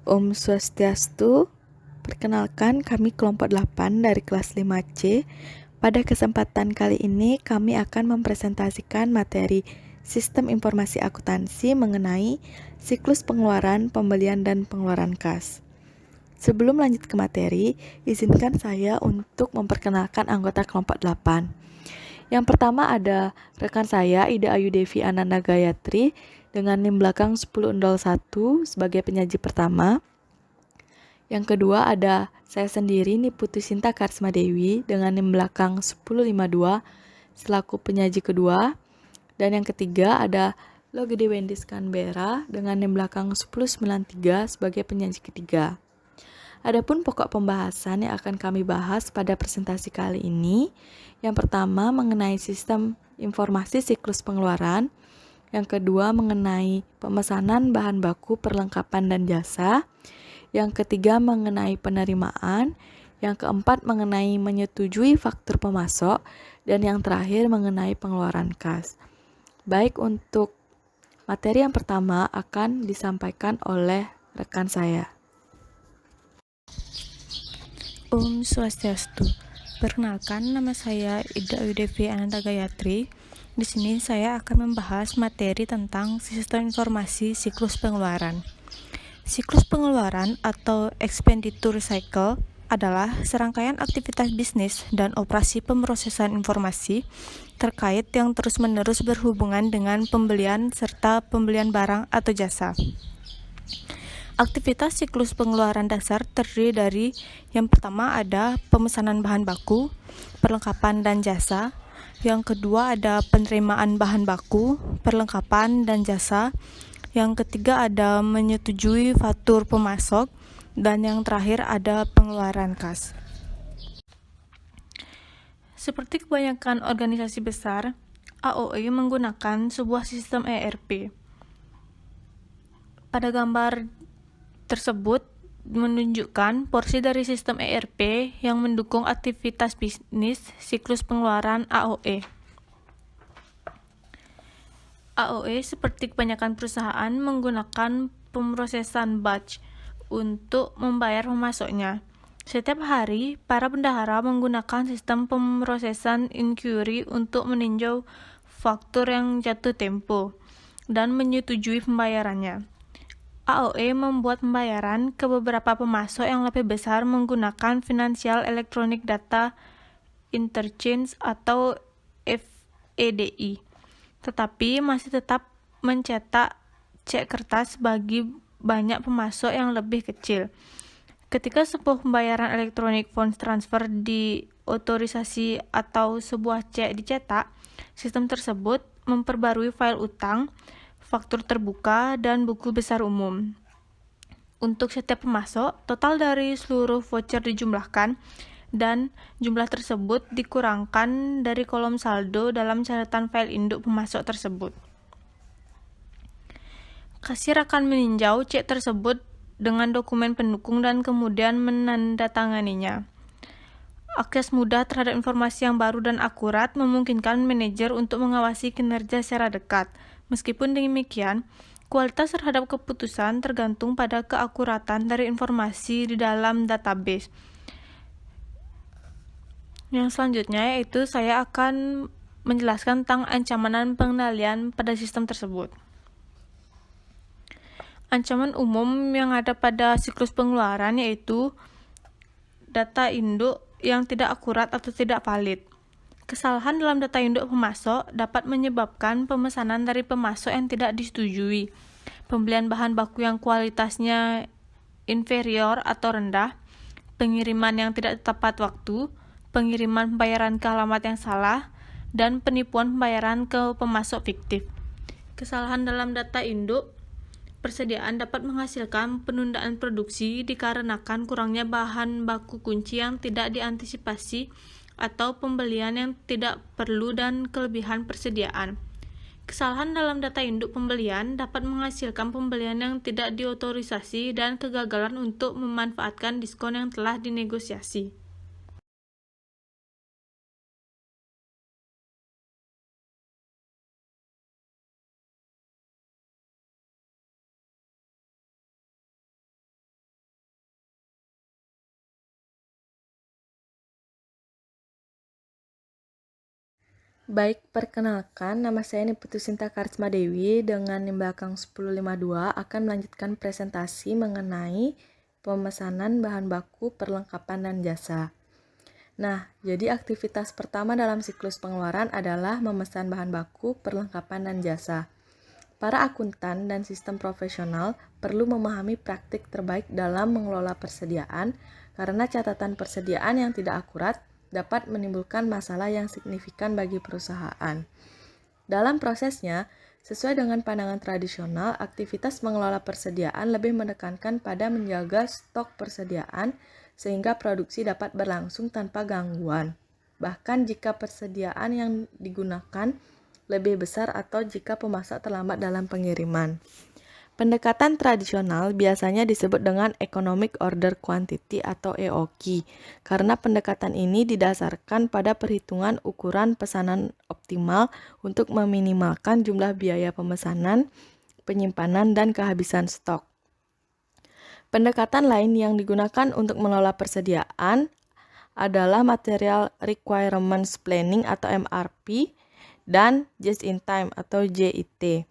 Om Swastiastu. Perkenalkan, kami kelompok 8 dari kelas 5C. Pada kesempatan kali ini, kami akan mempresentasikan materi Sistem Informasi Akuntansi mengenai siklus pengeluaran, pembelian, dan pengeluaran kas. Sebelum lanjut ke materi, izinkan saya untuk memperkenalkan anggota kelompok 8. Yang pertama ada rekan saya, Ida Ayu Devi Ananda Gayatri, dengan NIM belakang 1001 sebagai penyaji pertama. Yang kedua ada saya sendiri, Niputu Sinta Karisma Dewi, dengan NIM belakang 1052 selaku penyaji kedua. Dan yang ketiga ada Logede Wendis Canberra dengan NIM belakang 1093 sebagai penyaji ketiga. Adapun pokok pembahasan yang akan kami bahas pada presentasi kali ini, yang pertama mengenai sistem informasi siklus pengeluaran, yang kedua mengenai pemesanan bahan baku, perlengkapan, dan jasa, yang ketiga mengenai penerimaan, yang keempat mengenai menyetujui faktur pemasok, dan yang terakhir mengenai pengeluaran kas. Baik, untuk materi yang pertama akan disampaikan oleh rekan saya. Om Swastiastu. Perkenalkan, nama saya Ida Ayu Devi Ananda Gayatri. Di sini saya akan membahas materi tentang sistem informasi siklus pengeluaran. Siklus pengeluaran atau expenditure cycle adalah serangkaian aktivitas bisnis dan operasi pemrosesan informasi terkait yang terus-menerus berhubungan dengan pembelian serta pembelian barang atau jasa. Aktivitas siklus pengeluaran dasar terdiri dari yang pertama ada pemesanan bahan baku, perlengkapan dan jasa. Yang kedua ada penerimaan bahan baku, perlengkapan dan jasa. Yang ketiga ada menyetujui faktur pemasok, dan yang terakhir ada pengeluaran kas. Seperti kebanyakan organisasi besar, AOE menggunakan sebuah sistem ERP. Pada gambar tersebut menunjukkan porsi dari sistem ERP yang mendukung aktivitas bisnis siklus pengeluaran AOE. AOE seperti kebanyakan perusahaan menggunakan pemrosesan batch untuk membayar pemasoknya. Setiap hari, para bendahara menggunakan sistem pemrosesan inquiry untuk meninjau faktur yang jatuh tempo dan menyetujui pembayarannya. AOE membuat pembayaran ke beberapa pemasok yang lebih besar menggunakan Financial Electronic Data Interchange atau FEDI, tetapi masih tetap mencetak cek kertas bagi banyak pemasok yang lebih kecil. Ketika sebuah pembayaran elektronik funds transfer diotorisasi atau sebuah cek dicetak, sistem tersebut memperbarui file utang, faktur terbuka, dan buku besar umum. Untuk setiap pemasok, total dari seluruh voucher dijumlahkan dan jumlah tersebut dikurangkan dari kolom saldo dalam catatan file induk pemasok tersebut. Kasir akan meninjau cek tersebut dengan dokumen pendukung dan kemudian menandatanganinya. Akses mudah terhadap informasi yang baru dan akurat memungkinkan manajer untuk mengawasi kinerja secara dekat. Meskipun demikian, kualitas terhadap keputusan tergantung pada keakuratan dari informasi di dalam database. Yang selanjutnya yaitu saya akan menjelaskan tentang ancaman dan pengendalian pada sistem tersebut. Ancaman umum yang ada pada siklus pengeluaran yaitu data induk yang tidak akurat atau tidak valid. Kesalahan dalam data induk pemasok dapat menyebabkan pemesanan dari pemasok yang tidak disetujui, pembelian bahan baku yang kualitasnya inferior atau rendah, pengiriman yang tidak tepat waktu, pengiriman pembayaran ke alamat yang salah, dan penipuan pembayaran ke pemasok fiktif. Kesalahan dalam data induk persediaan dapat menghasilkan penundaan produksi dikarenakan kurangnya bahan baku kunci yang tidak diantisipasi atau pembelian yang tidak perlu dan kelebihan persediaan. Kesalahan dalam data induk pembelian dapat menghasilkan pembelian yang tidak diotorisasi dan kegagalan untuk memanfaatkan diskon yang telah dinegosiasi. Baik, perkenalkan, nama saya Niputu Sinta Karisma Dewi dengan NIM belakang 1052 akan melanjutkan presentasi mengenai pemesanan bahan baku, perlengkapan, dan jasa. Nah, jadi aktivitas pertama dalam siklus pengeluaran adalah memesan bahan baku, perlengkapan, dan jasa. Para akuntan dan sistem profesional perlu memahami praktik terbaik dalam mengelola persediaan karena catatan persediaan yang tidak akurat dapat menimbulkan masalah yang signifikan bagi perusahaan. Dalam prosesnya, sesuai dengan pandangan tradisional, aktivitas mengelola persediaan lebih menekankan pada menjaga stok persediaan sehingga produksi dapat berlangsung tanpa gangguan. Bahkan jika persediaan yang digunakan lebih besar atau jika pemasok terlambat dalam pengiriman. Pendekatan tradisional biasanya disebut dengan Economic Order Quantity atau EOQ, karena pendekatan ini didasarkan pada perhitungan ukuran pesanan optimal untuk meminimalkan jumlah biaya pemesanan, penyimpanan, dan kehabisan stok. Pendekatan lain yang digunakan untuk mengelola persediaan adalah Material Requirements Planning atau MRP dan Just in Time atau JIT.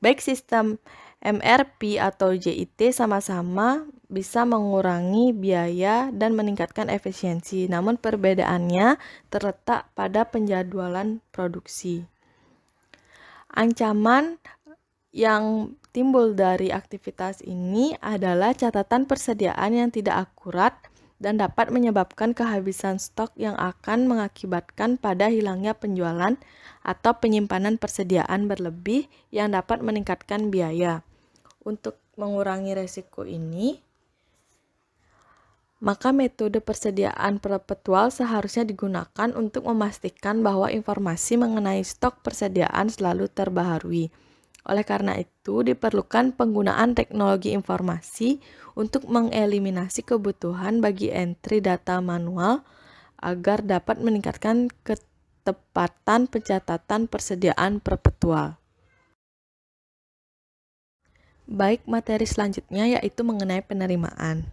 Baik sistem MRP atau JIT sama-sama bisa mengurangi biaya dan meningkatkan efisiensi, namun perbedaannya terletak pada penjadwalan produksi. Ancaman yang timbul dari aktivitas ini adalah catatan persediaan yang tidak akurat dan dapat menyebabkan kehabisan stok yang akan mengakibatkan pada hilangnya penjualan atau penyimpanan persediaan berlebih yang dapat meningkatkan biaya. Untuk mengurangi resiko ini, maka metode persediaan perpetual seharusnya digunakan untuk memastikan bahwa informasi mengenai stok persediaan selalu terbaharui. Oleh karena itu, diperlukan penggunaan teknologi informasi untuk mengeliminasi kebutuhan bagi entry data manual agar dapat meningkatkan ketepatan pencatatan persediaan perpetual. Baik, materi selanjutnya yaitu mengenai penerimaan.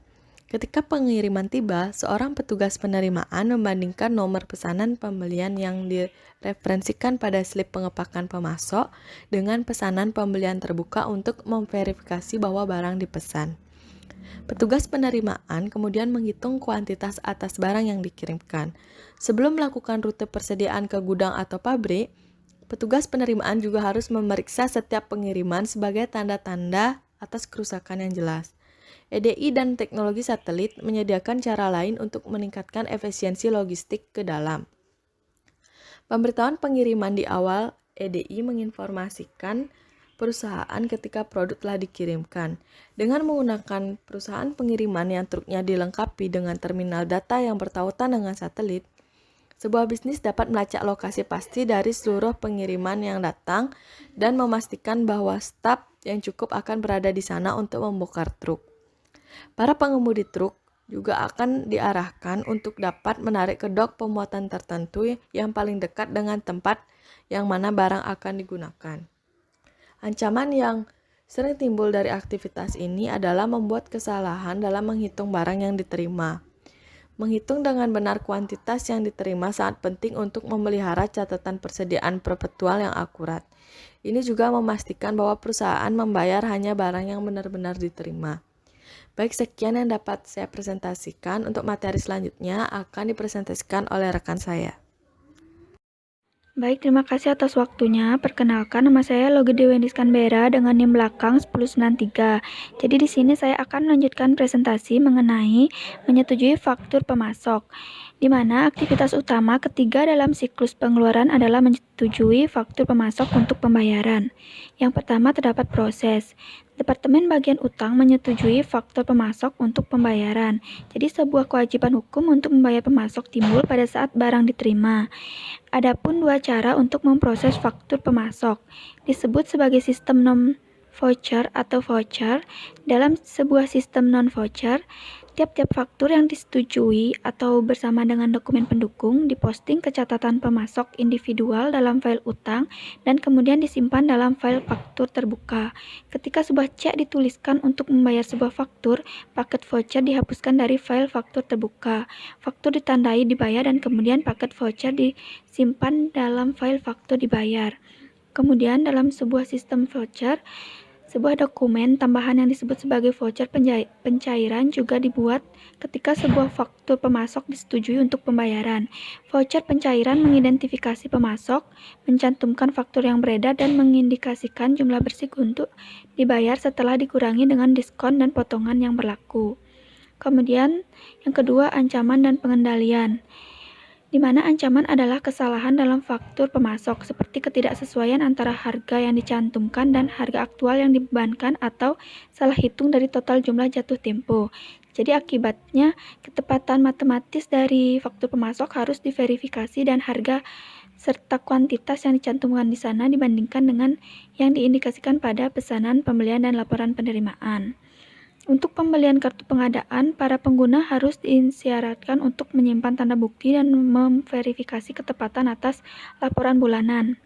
Ketika pengiriman tiba, seorang petugas penerimaan membandingkan nomor pesanan pembelian yang direferensikan pada slip pengepakan pemasok dengan pesanan pembelian terbuka untuk memverifikasi bahwa barang dipesan. Petugas penerimaan kemudian menghitung kuantitas atas barang yang dikirimkan. Sebelum melakukan rute persediaan ke gudang atau pabrik, petugas penerimaan juga harus memeriksa setiap pengiriman sebagai tanda-tanda atas kerusakan yang jelas. EDI dan teknologi satelit menyediakan cara lain untuk meningkatkan efisiensi logistik ke dalam. Pemberitahuan pengiriman di awal EDI menginformasikan perusahaan ketika produk telah dikirimkan. Dengan menggunakan perusahaan pengiriman yang truknya dilengkapi dengan terminal data yang bertautan dengan satelit, sebuah bisnis dapat melacak lokasi pasti dari seluruh pengiriman yang datang dan memastikan bahwa staf yang cukup akan berada di sana untuk membongkar truk. Para pengemudi truk juga akan diarahkan untuk dapat menarik ke dok pemuatan tertentu yang paling dekat dengan tempat yang mana barang akan digunakan. Ancaman yang sering timbul dari aktivitas ini adalah membuat kesalahan dalam menghitung barang yang diterima. Menghitung dengan benar kuantitas yang diterima sangat penting untuk memelihara catatan persediaan perpetual yang akurat. Ini juga memastikan bahwa perusahaan membayar hanya barang yang benar-benar diterima. Baik, sekian yang dapat saya presentasikan. Untuk materi selanjutnya akan dipresentasikan oleh rekan saya. Baik, terima kasih atas waktunya. Perkenalkan, nama saya Loge Dewendis Canberra dengan NIM belakang 1093. Jadi di sini saya akan melanjutkan presentasi mengenai menyetujui faktur pemasok, di mana aktivitas utama ketiga dalam siklus pengeluaran adalah menyetujui faktur pemasok untuk pembayaran. Yang pertama terdapat proses. Departemen Bagian Utang menyetujui faktur pemasok untuk pembayaran. Jadi sebuah kewajiban hukum untuk membayar pemasok timbul pada saat barang diterima. Adapun dua cara untuk memproses faktur pemasok, disebut sebagai sistem non-voucher atau voucher. Dalam sebuah sistem non-voucher, Tiap-tiap faktur yang disetujui atau bersama dengan dokumen pendukung diposting ke catatan pemasok individual dalam file utang dan kemudian disimpan dalam file faktur terbuka. Ketika sebuah cek dituliskan untuk membayar sebuah faktur, paket voucher dihapuskan dari file faktur terbuka. Faktur ditandai dibayar dan kemudian paket voucher disimpan dalam file faktur dibayar. Kemudian dalam sebuah sistem voucher, sebuah dokumen tambahan yang disebut sebagai voucher pencairan juga dibuat ketika sebuah faktur pemasok disetujui untuk pembayaran. Voucher pencairan mengidentifikasi pemasok, mencantumkan faktur yang beredar dan mengindikasikan jumlah bersih untuk dibayar setelah dikurangi dengan diskon dan potongan yang berlaku. Kemudian yang kedua, ancaman dan pengendalian, di mana ancaman adalah kesalahan dalam faktur pemasok, seperti ketidaksesuaian antara harga yang dicantumkan dan harga aktual yang dibebankan atau salah hitung dari total jumlah jatuh tempo. Jadi akibatnya ketepatan matematis dari faktur pemasok harus diverifikasi dan harga serta kuantitas yang dicantumkan di sana dibandingkan dengan yang diindikasikan pada pesanan pembelian dan laporan penerimaan. Untuk pembelian kartu pengadaan, para pengguna harus disyaratkan untuk menyimpan tanda bukti dan memverifikasi ketepatan atas laporan bulanan.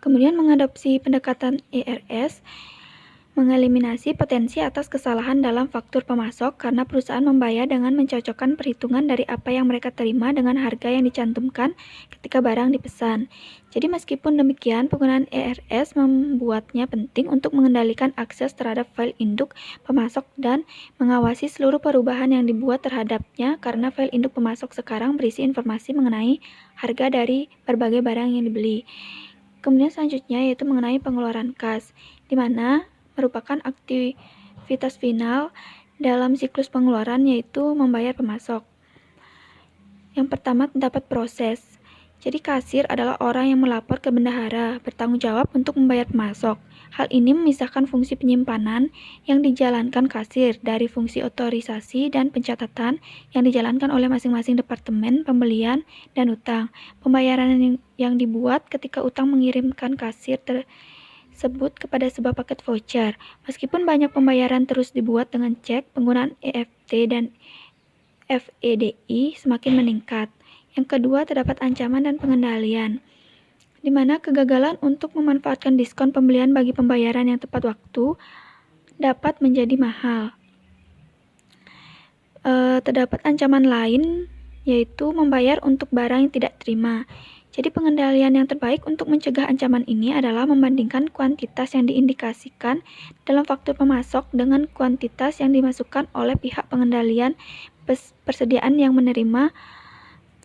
Kemudian mengadopsi pendekatan ERS, mengeliminasi potensi atas kesalahan dalam faktur pemasok karena perusahaan membayar dengan mencocokkan perhitungan dari apa yang mereka terima dengan harga yang dicantumkan ketika barang dipesan. Jadi meskipun demikian, penggunaan ERS membuatnya penting untuk mengendalikan akses terhadap file induk pemasok dan mengawasi seluruh perubahan yang dibuat terhadapnya karena file induk pemasok sekarang berisi informasi mengenai harga dari berbagai barang yang dibeli. Kemudian selanjutnya yaitu mengenai pengeluaran kas, di mana merupakan aktivitas final dalam siklus pengeluaran yaitu membayar pemasok. Yang pertama, terdapat proses. Jadi kasir adalah orang yang melapor ke bendahara, bertanggung jawab untuk membayar pemasok. Hal ini memisahkan fungsi penyimpanan yang dijalankan kasir dari fungsi otorisasi dan pencatatan yang dijalankan oleh masing-masing departemen pembelian dan utang. Pembayaran yang dibuat ketika utang mengirimkan kasir tersebut kepada sebuah paket voucher. Meskipun banyak pembayaran terus dibuat dengan cek, penggunaan EFT dan FEDI semakin meningkat. Yang kedua, terdapat ancaman dan pengendalian, di mana kegagalan untuk memanfaatkan diskon pembelian bagi pembayaran yang tepat waktu dapat menjadi mahal. Terdapat ancaman lain, yaitu membayar untuk barang yang tidak terima. Jadi pengendalian yang terbaik untuk mencegah ancaman ini adalah membandingkan kuantitas yang diindikasikan dalam faktur pemasok dengan kuantitas yang dimasukkan oleh pihak pengendalian persediaan yang menerima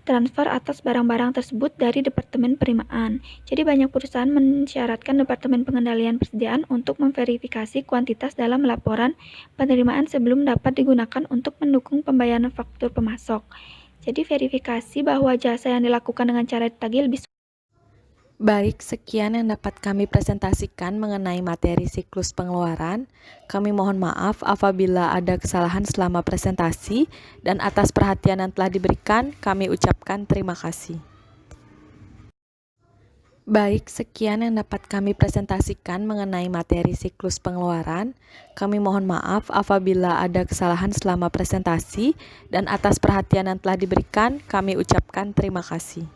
transfer atas barang-barang tersebut dari Departemen Penerimaan. Jadi banyak perusahaan mensyaratkan Departemen Pengendalian Persediaan untuk memverifikasi kuantitas dalam laporan penerimaan sebelum dapat digunakan untuk mendukung pembayaran faktur pemasok. Jadi verifikasi bahwa jasa yang dilakukan dengan cara ditagih lebih. Baik, sekian yang dapat kami presentasikan mengenai materi siklus pengeluaran. Kami mohon maaf apabila ada kesalahan selama presentasi, dan atas perhatian yang telah diberikan, kami ucapkan terima kasih. Baik, sekian yang dapat kami presentasikan mengenai materi siklus pengeluaran. Kami mohon maaf apabila ada kesalahan selama presentasi, dan atas perhatian yang telah diberikan, kami ucapkan terima kasih.